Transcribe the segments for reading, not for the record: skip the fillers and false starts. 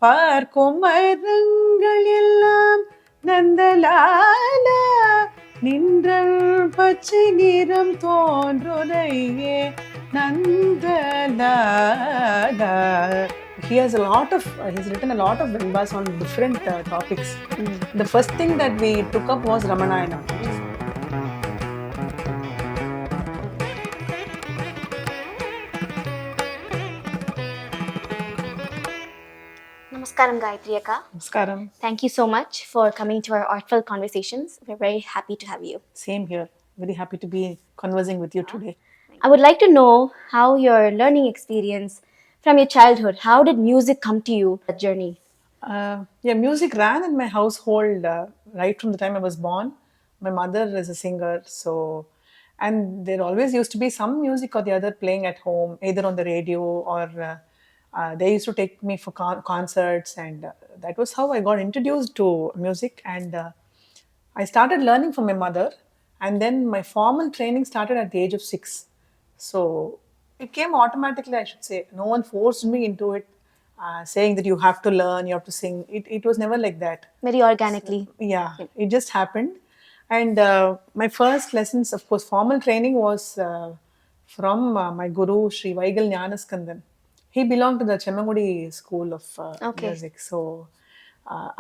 பார்க்கும் மரங்கள் எல்லாம் நந்தலாலா நின்றல் பச்சை நிறம் தோன்றுதையே Nandalala. He has he's written a lot of Venbas on different topics. The first thing that we took up was Ramanayana. Namaskaram, Gayathri akka. Namaskaram. Thank you so much for coming to our Artfelt conversations. We're very happy to have you. Same here. Very happy to be conversing with you today. I would like to know how your learning experience from your childhood, how did music come to you, that journey? Music ran in my household right from the time I was born. My mother is a singer, and there always used to be some music or the other playing at home, either on the radio or they used to take me for concerts, and that was how I got introduced to music. And I started learning from my mother, and then my formal training started at the age of 6. So it came automatically, I should say. No one forced me into it, saying that you have to learn, you have to sing. It was never like that. Very organically. So, it just happened. And my first lessons, of course, formal training was from my guru, Sri Vaigal Jnanaskandan. He belonged to the Chemmangudi School of Music. So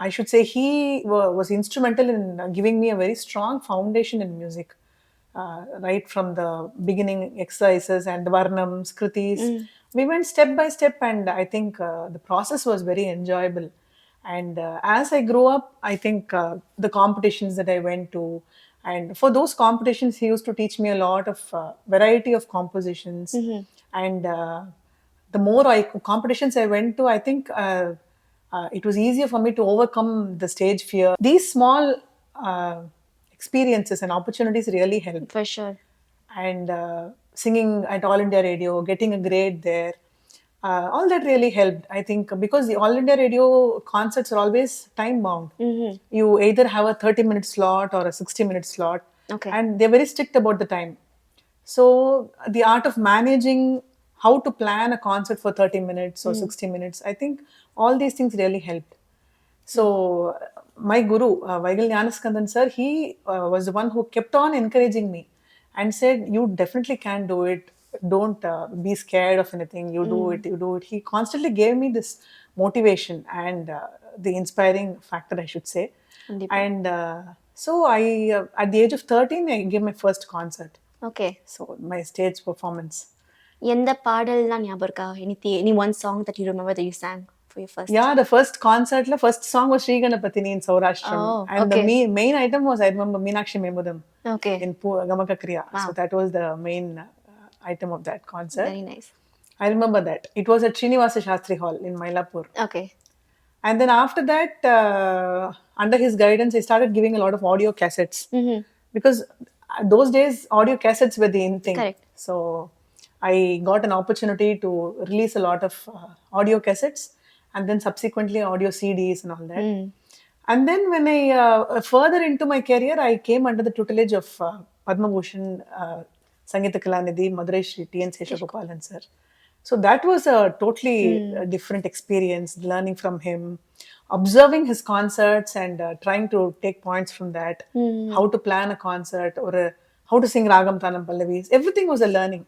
I should say he was instrumental in giving me a very strong foundation in music. Right from the beginning exercises and the varnams, kritis. We went step by step, and I think the process was very enjoyable. And as I grew up, I think the competitions that I went to, and for those competitions, he used to teach me a lot of variety of compositions. And the more competitions I went to, I think it was easier for me to overcome the stage fear. These small experiences and opportunities really helped. For sure. And singing at All India Radio, getting a grade there, all that really helped, I think, because the All India Radio concerts are always time bound. You either have a 30-minute slot or a 60-minute slot. Okay. And they're very strict about the time. So the art of managing how to plan a concert for 30 minutes or 60 minutes, I think all these things really helped. So my guru, Vaigal Jnanaskandan sir, he was the one who kept on encouraging me and said, you definitely can do it. Don't be scared of anything. You do it. He constantly gave me this motivation and the inspiring factor, I should say. And so I, at the age of 13, I gave my first concert. Okay. So my stage performance. எந்த பாடல்லாம் ஞாபகம் இருக்கா? Any one song that you remember that you sang for your first? Yeah, the first concert, the first song was Sri Ganapatini in Saurashtra. And the main item was, I remember, Meenakshi Memudam in Gamaka Kriya. Wow. So that was the main item of that concert. Very nice. I remember that. It was at Srinivasa Shastri Hall in Mylapore. Okay. And then after that, under his guidance, I started giving a lot of audio cassettes. Because those days, audio cassettes were the in thing. Correct. So I got an opportunity to release a lot of audio cassettes, and then subsequently audio CDs and all that. And then when I further into my career, I came under the tutelage of Padma Bhushan Sangeeta Kalanidhi Madurai Shri T.N. Seshagopalan sir. So that was a totally different experience, learning from him, observing his concerts and trying to take points from that, how to plan a concert or how to sing Ragam Tanam Pallavis. Everything was a learning.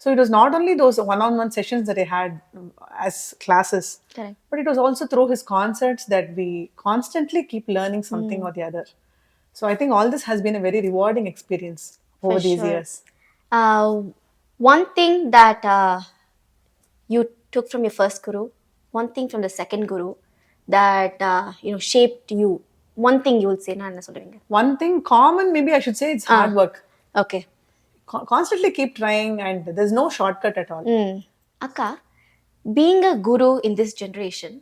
So it was not only those one-on-one sessions that I had as classes, correct, but it was also through his concerts that we constantly keep learning something or the other. So I think all this has been a very rewarding experience over these years. One thing that you took from your first guru, one thing from the second guru that shaped you. One thing you will say, na enna solreenga? One thing common, maybe I should say, it's hard work. Okay. Constantly keep trying, and there's no shortcut at all. Akka, being a guru in this generation,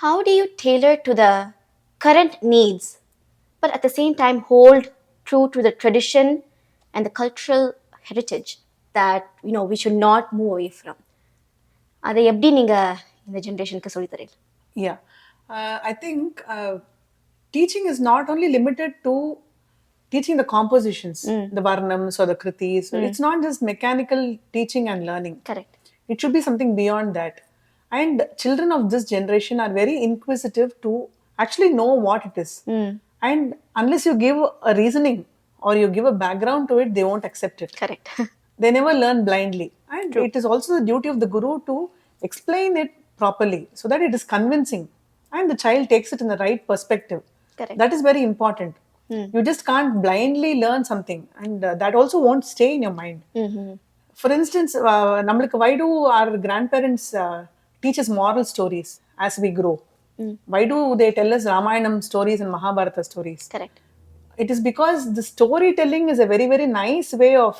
how do you tailor to the current needs, but at the same time hold true to the tradition and the cultural heritage that we should not move away from? அதை எப்படி நீங்க இந்த ஜெனரேஷனுக்கு சொல்லி தரீங்க? Yeah, I think teaching is not only limited to teaching the compositions, the varnams or the kritis. It's not just mechanical teaching and learning. Correct. It should be something beyond that. And children of this generation are very inquisitive to actually know what it is. And unless you give a reasoning or you give a background to it, they won't accept it. Correct. They never learn blindly. And True. it is also the duty of the guru to explain it properly so that it is convincing and the child takes it in the right perspective. Correct. That is very important. You just can't blindly learn something, and that also won't stay in your mind. For instance, why do our grandparents teach us moral stories as we grow? Why do they tell us Ramayanam stories and Mahabharata stories? Correct. It is because the storytelling is a very, very nice way of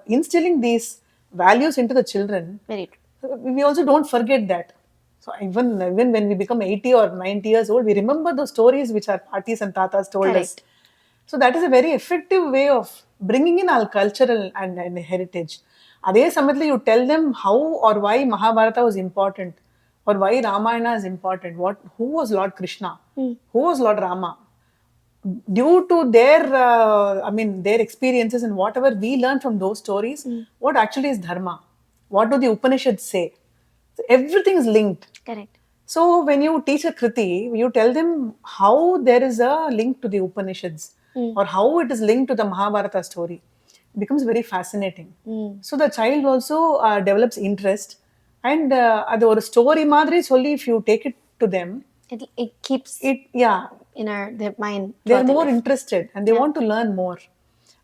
instilling these values into the children. Very true. We also don't forget that. So even when we become 80 or 90 years old, we remember those stories which our parties and tatas told us. Correct. So that is a very effective way of bringing in our cultural and heritage. அதே சமயத்தில் you tell them how or why Mahabharata was important or why Ramayana is important. Who was Lord Krishna? Who was Lord Rama? Due to their experiences and whatever we learn from those stories, what actually is dharma? What do the Upanishads say? So everything is linked. Correct. So when you teach a kriti, you tell them how there is a link to the Upanishads or how it is linked to the Mahabharata story. It becomes very fascinating. So the child also develops interest, and அது ஒரு story மாதிரி சொல்லி if you take it to them, It keeps it yeah in their mind. they're more interested and they want to learn more.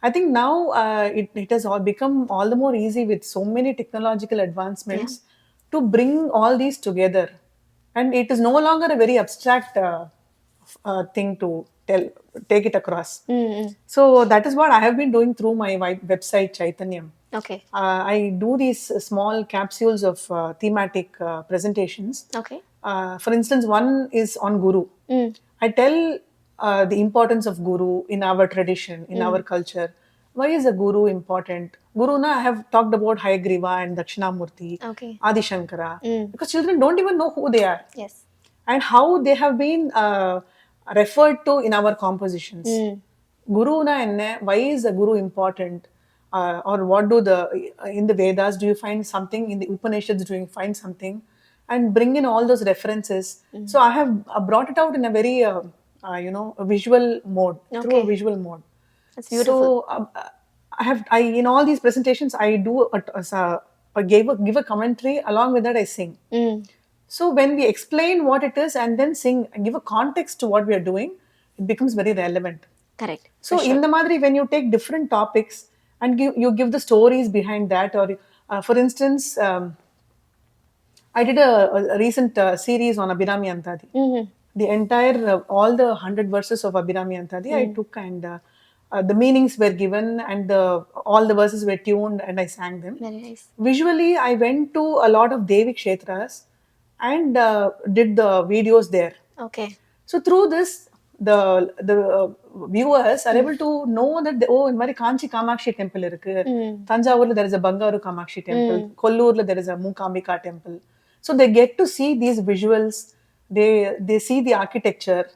I think now it has all become all the more easy with so many technological advancements to bring all these together, and it is no longer a very abstract thing to take it across. So that is what I have been doing through my website Chaitanyam. Okay. I do these small capsules of thematic presentations. Okay. For instance, one is on Guru. I tell the importance of Guru in our tradition, in our culture. Why is a Guru important? Guru, na, I have talked about Hayagriva and Dakshinamurti, Okay. Adi Shankara, because children don't even know who they are Yes. and how they have been referred to in our compositions. Guru na enne, why is a Guru important? Or what do in the Vedas, do you find something? In the Upanishads, do you find something? And bring in all those references. So I have brought it out in a very, a visual mode, through a visual mode. That's beautiful. So in all these presentations, I do give a commentary. Along with that, I sing. So when we explain what it is and then sing and give a context to what we are doing, it becomes very relevant. Correct. So in the madri, when you take different topics and you give the stories behind that, or for instance, I did a recent series on Abhirami Antadi. The entire all the 100 verses of Abhirami Antadi I took, and the meanings were given, and all the verses were tuned, and I sang them. Very nice. Visually, I went to a lot of Devi Kshetras and did the videos there. Okay. So through this, the viewers are able to know that in Mari Kanchi Kamakshi temple irukku. Tanjavurla there is a Bangaru Kamakshi temple. Kollurla there is a Mookambika temple. So they get to see these visuals. They see the architecture.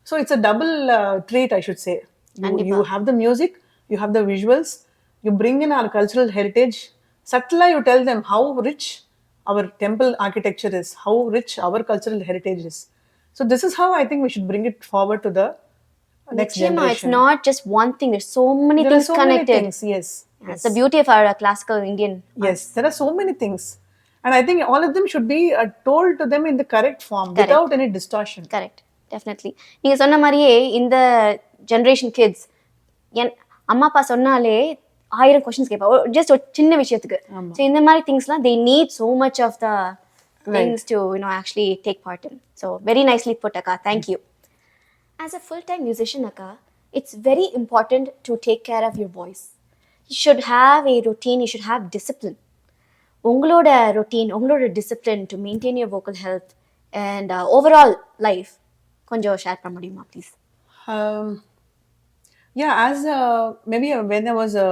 So it's a double treat, I should say. You have the music, you have the visuals, you bring in our cultural heritage. Subtly you tell them how rich our temple architecture is, how rich our cultural heritage is. So this is how I think we should bring it forward to the next generation. It's not just one thing. There's so many There things are so connected. many things, yes. It's the beauty of our classical Indian. Yes, there are so many things. And I think all of them should be told to them in the correct form, without any distortion. Correct. Definitely. நீங்க சொன்ன மாதிரியே இந்த generation kids அம்மா அப்பா சொன்னாலே 1000 questions கேட்பா just ஒரு சின்ன விஷயத்துக்கு. ஸோ இந்த மாதிரி திங்ஸ்லாம் they need so much of the things to actually take part in. So very nicely put, Akka. Thank you. As a full-time musician, Akka, it's very important to take care of your voice. You should have a routine. You should have discipline. உங்களோட routine, உங்களோட discipline to maintain your vocal health and overall life கொஞ்சம் share பண்ண முடியுமா please? Yeah, as maybe when I was a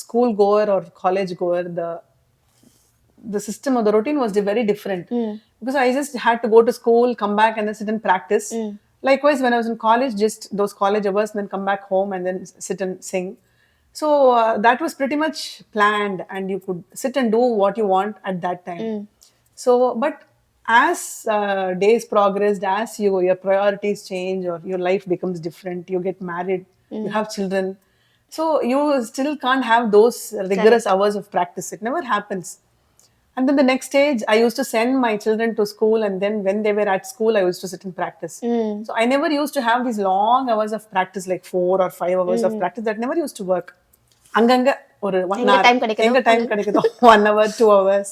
school goer or college goer, the system or the routine was very different. Because I just had to go to school, come back, and then sit and practice. Likewise, when I was in college, just those college hours, and then come back home and then sit and sing. So that was pretty much planned, and you could sit and do what you want at that time. So, but as days progressed, as your priorities change or your life becomes different, you get married, you have children, so you still can't have those rigorous Correct. hours of practice. It never happens. And then the next stage, I used to send my children to school, and then when they were at school, I used to sit and practice. So I never used to have these long hours of practice, like 4 or 5 hours of practice. That never used to work. அங்கங்க ஒரு 1 எங்க hour time கிடைக்குதோ எங்க time அங்க. கிடைக்குதோ 1 hour 2 hours,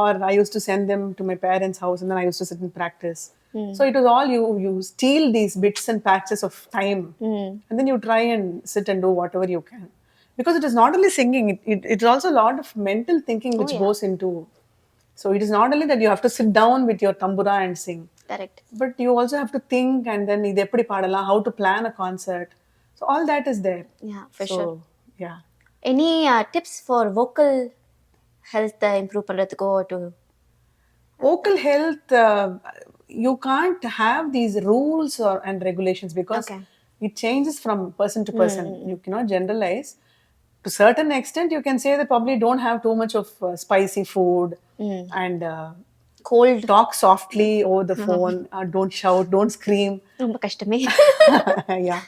or I used to send them to my parents house and then I used to sit and practice. So it was all you steal these bits and patches of time, and then you try and sit and do whatever you can, because it is not only singing, it's also a lot of mental thinking Oh which yeah. goes into. So it is not only that you have to sit down with your tambura and sing, Correct. but you also have to think, and then இது எப்படி பாடலாம், how to plan a concert. So all that is there. Yeah, for So sure. yeah. Any tips for vocal health improve பண்றதுக்கோ to Vocal health, you can't have these rules and regulations, because Okay. it changes from person to person. You cannot generalize. To certain extent, you can say that probably don't have too much of spicy food, and cold talk softly over the phone, don't shout, don't scream. ரொம்ப கஷ்டமே. Yeah,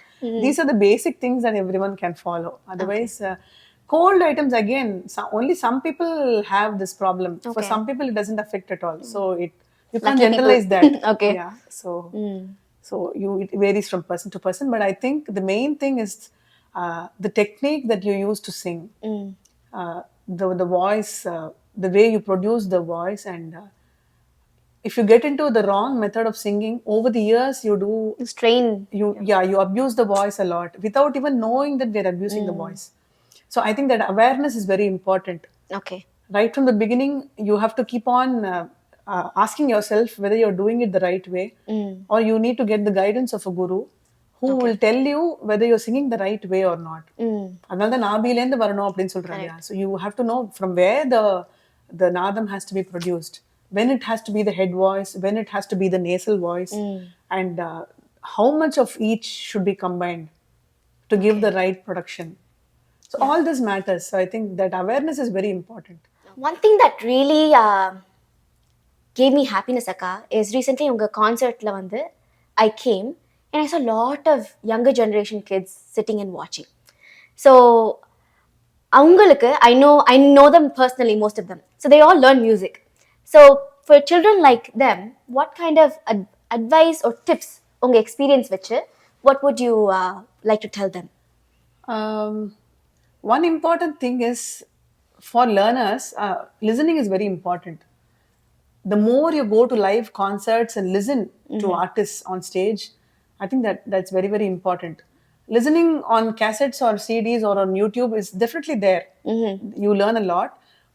these are the basic things that everyone can follow. Otherwise, cold items, again, only some people have this problem. For Okay. some people it doesn't affect at all, so you can't Lucky generalize people. that. Okay. Yeah, so it varies from person to person, but I think the main thing is the technique that you use to sing, the voice, the way you produce the voice, and if you get into the wrong method of singing, over the years you do, Strain. you abuse the voice a lot without even knowing that we're abusing the voice. So I think that awareness is very important. Okay. Right from the beginning, you have to keep on asking yourself whether you're doing it the right way, or you need to get the guidance of a guru who will tell you whether you're singing the right way or not. அதனால தான் நாபிலேருந்து வரணும் அப்படின்னு சொல்றாங்க. So you have to know from where the nadam has to be produced, when it has to be the head voice, when it has to be the nasal voice, and how much of each should be combined to give the right production. So all this matters. So I think that awareness is very important. One thing that really gave me happiness, akka, is recently உங்க concertல வந்து I came and I saw a lot of younger generation kids sitting and watching. So அவங்களுக்கு I know them personally, most of them. So they all learn music. So for children like them, what kind of advice or tips உங்க experience வச்சு what would you like to tell them? One important thing is, for learners, listening is very important. The more you go to live concerts and listen to artists on stage, I think that's very, very important. Listening on cassettes or CDs or on YouTube is definitely there. You learn a lot,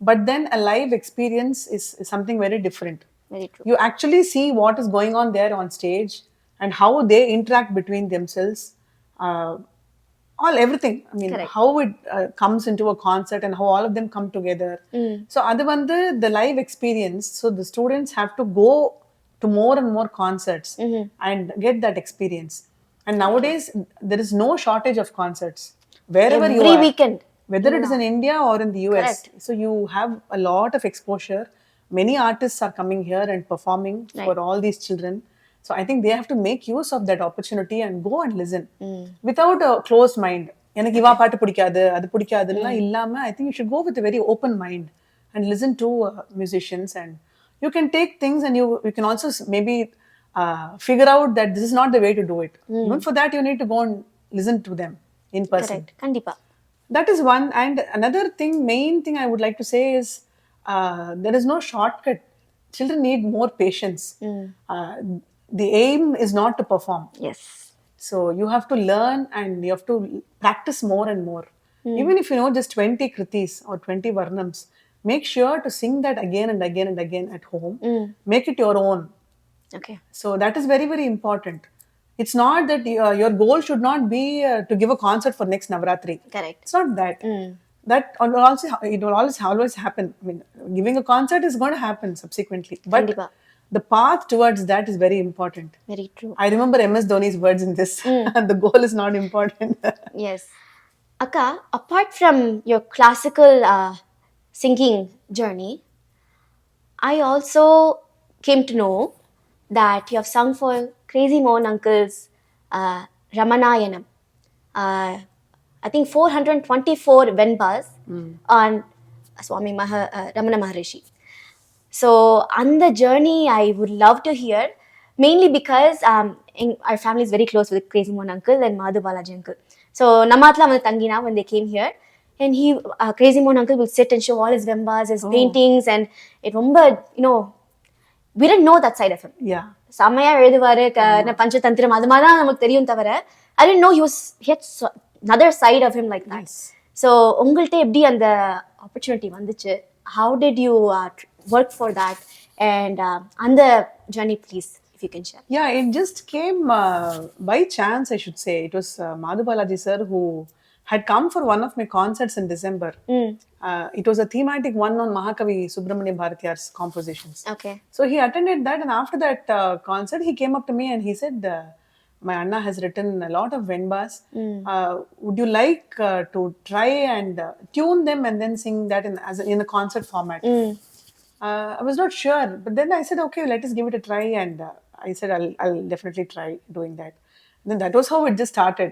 but then a live experience is something very different. Very true. You actually see what is going on there on stage and how they interact between themselves. Everything. I mean, Correct. how it comes into a concert and how all of them come together. So adu vandu the live experience. So the students have to go to more and more concerts and get that experience. And nowadays there is no shortage of concerts wherever you Every are, weekend. whether it is in India or in the US. Correct. So you have a lot of exposure. Many artists are coming here and performing for all these children. So I think they have to make use of that opportunity and go and listen without a closed mind. எனக்கு இவா பாட்டு பிடிக்காது, அது பிடிக்காதுலாம் இல்லாம, I think you should go with a very open mind and listen to musicians, and you can take things and you can also maybe figure out that this is not the way to do it. Even for that, you need to go and listen to them in person. Correct. கண்டிப்பா. That is one. And another thing, main thing I would like to say is, there is no shortcut. Children need more patience. The aim is not to perform. Yes. So you have to learn and you have to practice more and more. Even if you know just 20 kritis or 20 varnams, make sure to sing that again and again and again at home. Make it your own. Okay. So that is very, very important. It's not that your goal should not be to give a concert for next Navratri. Correct. It's not that. That it will always happen. I mean, giving a concert is going to happen subsequently. But கண்டிப்பா. the path towards that is very important. Very true. I remember MS Dhoni's words in this. The goal is not important. Yes. Akka, apart from your classical singing journey, I also came to know that you have sung for Crazy Mohan Uncle's Ramanayanam. I think 424 Venbas on Swami Ramana Maharishi. So on the journey, I would love to hear, mainly because our family is very close with Crazy Mohan uncle and Madhu Balaji uncle. So Namatla and Tangina, when they came here, and Crazy Mohan uncle will sit and show all his vembas, his paintings, and it we didn't know that side of him. Yeah. செம்மையா எழுதுவாரு பஞ்சதந்திரம் அது மாதிரி தான் நமக்கு தெரியும் தவிர I didn't know he had another side of him like that. So உங்கள்கிட்ட எப்படி அந்த opportunity வந்துச்சு? How did you work for that? And on the journey, please, if you can share. Yeah, it just came by chance, I should say. It was Madhu Balaji sir who had come for one of my concerts in December. It was a thematic one on Mahakavi Subramania Bharatiyar's compositions. Okay. So he attended that, and after that concert, he came up to me and he said, my Anna has written a lot of Venbas. Would you like to try and tune them and then sing that in a concert format? I was not sure, but then I said, okay, let us give it a try, and I said, I'll definitely try doing that. And then that was how it just started.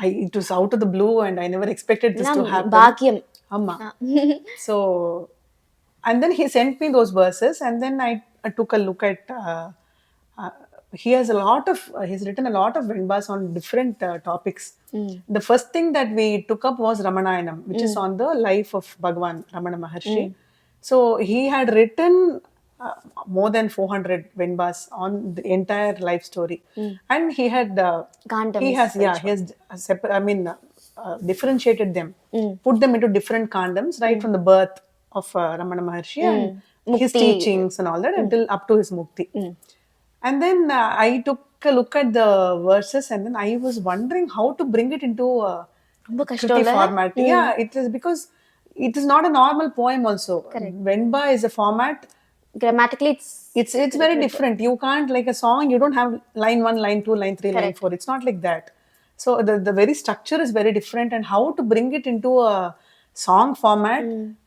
It was out of the blue, and I never expected this to happen. Bhagyam. Amma. So, and then he sent me those verses, and then I took a look at. He has he's written a lot of Venbas on different topics. The first thing that we took up was Ramanayanam, which is on the life of Bhagwan Ramana Maharshi. So he had written more than 400 Venbas on the entire life story, and he had differentiated them, put them into different kandams right from the birth of Ramana Maharshi and his teachings and all that until up to his mukti. And then I took a look at the verses, and then I was wondering how to bring it into a Kriti format. Yeah, it is because it is not a normal poem also. Correct. Venba is a format. Grammatically, it's very different. You can't, like a song, you don't have line 1, line 2, line 3, line 4. It's not like that. So the very structure is very different, and how to bring it into a song format,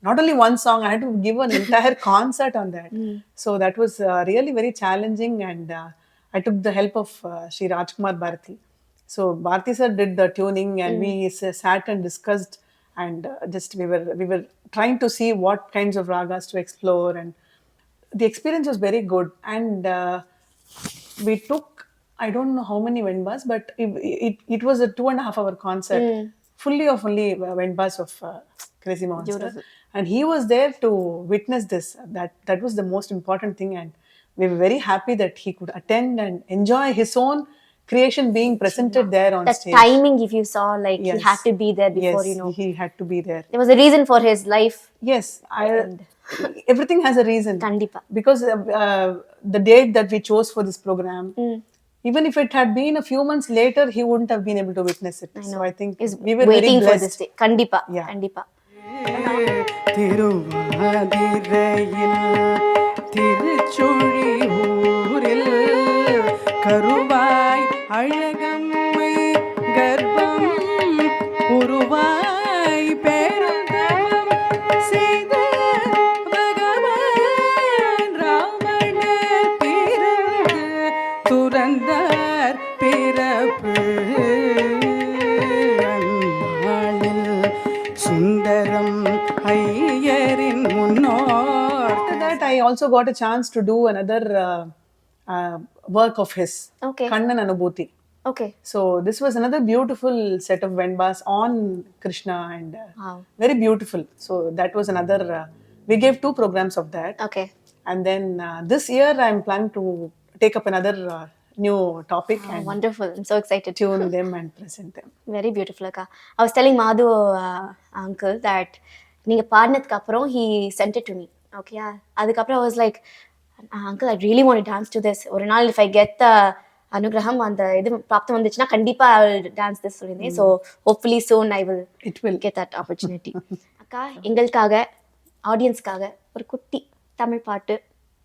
not only one song, I had to give an entire concert on that. So that was really very challenging, and I took the help of Sri Rajkumar Bharati. So Bharati sir did the tuning, and we sat and discussed, and just we were trying to see what kinds of ragas to explore, and the experience was very good. And we took, I don't know how many Venbas, but it was a 2.5-hour concert, fully of only Venbas of Crazy Mohan sir. And he was there to witness this. That was the most important thing, and we were very happy that he could attend and enjoy his own creation being presented there on stage. The timing, if you saw, like he had to be there before, he had to be there. There was a reason for his life. Yes, everything has a reason. Kandipa. Because the date that we chose for this program, even if it had been a few months later, he wouldn't have been able to witness it. So I think we were waiting very blessed for this day. Kandipa. Yeah. Kandipa. கருவாய் அழகம்மை கர்ப்பம் உருவாய் பேருந்தவம் செய்த பகவான் ராமணர் பிறந்து துறந்தார் பிறப்பு அந்நாளில் சுந்தரம் ஐயரின் முன்னோர். After that, I also got a chance to do another work of his, Kannan Anubhuti. Okay. So this was another beautiful set of Venbas on Krishna, and very beautiful. So that was another, we gave 2 programs of that. Okay. And then this year I'm planning to take up another new topic and wonderful. I'm so excited. Tune them and present them. Very beautiful, Akka. I was telling Madhu uncle that நீங்க பாடினதுக்கு அப்புறம் he sent it to me. Okay. அதுக்கப்புறம் I was like, uncle, I really want to dance to this. ஒரு நாள் if I get the அனுகிரகம் அந்த இது பிராப்தம் வந்துச்சுன்னா கண்டிப்பா I will dance this சொல்லியிருந்தேன். So hopefully soon I will get that opportunity. அக்கா, எங்களுக்காக ஆடியன்ஸ்க்காக ஒரு குட்டி தமிழ் பாட்டு,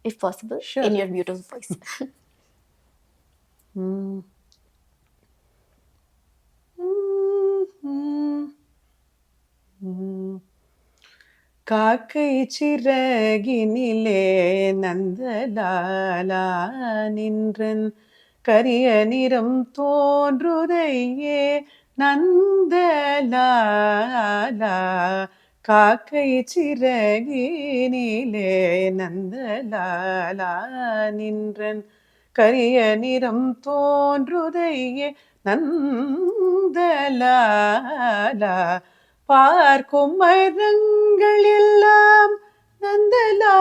if possible, in your beautiful voice. காக்கை சிறகினிலே நந்தலாலா நின்றன் கரிய நிறம் தோன்றுதையே நந்தலாலா. காக்கை சிறகினிலே நந்தலாலா நின்றன் கரிய நிறம் தோன்றுதையே நந்தலாலா. பார்க்கும் மரங்கள் எல்லாம் நந்தலாலா.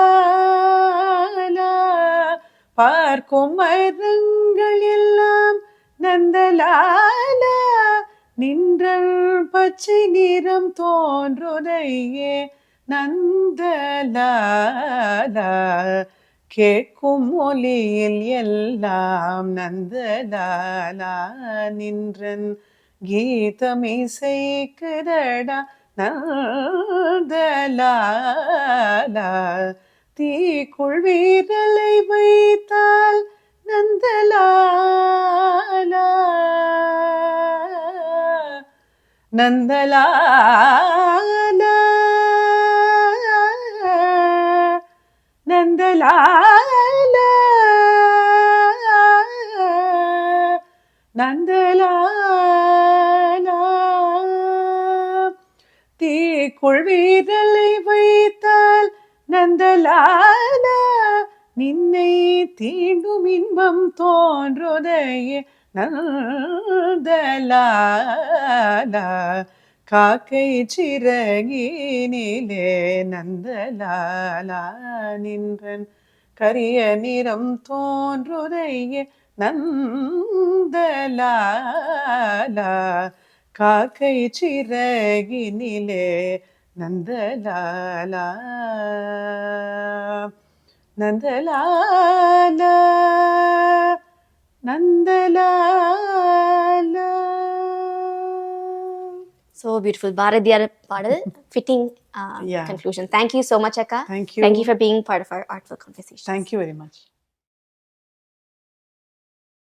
பார்க்கும் மரங்கள் எல்லாம் நந்தலாலா. நின்றல் பச்சை நிறம் தோன்றுதையே நந்தலாலா. கேட்கும் ஒலியில் எல்லாம் நந்தலாலா. நின்றன் கீதமிசைக்குதடா நந்தலாலா. தீக்குள் வீரலை வைத்தால் நந்தலாலா. நந்தலாலா. நந்தலாலா. நந்தலாலா. தீக்குள் வீரலை வைத்தால் நந்தலாலா. நின்னை தீண்டும் இன்பம் தோன்றுதையே நந்தலாலா. காக்கை சிறகினிலே நந்தலாலா நின்றன் கரிய நிறம் தோன்றுதையே நந்தலாலா. காக்கை சிறகினிலே நந்தலாலா. நந்தலாலா. நந்தலாலா. So beautiful. பாரதியார் பாடல் fitting Yeah. conclusion. Thank you so much, Akka. Thank you. Thank you for being part of our artful conversation. Thank you very much.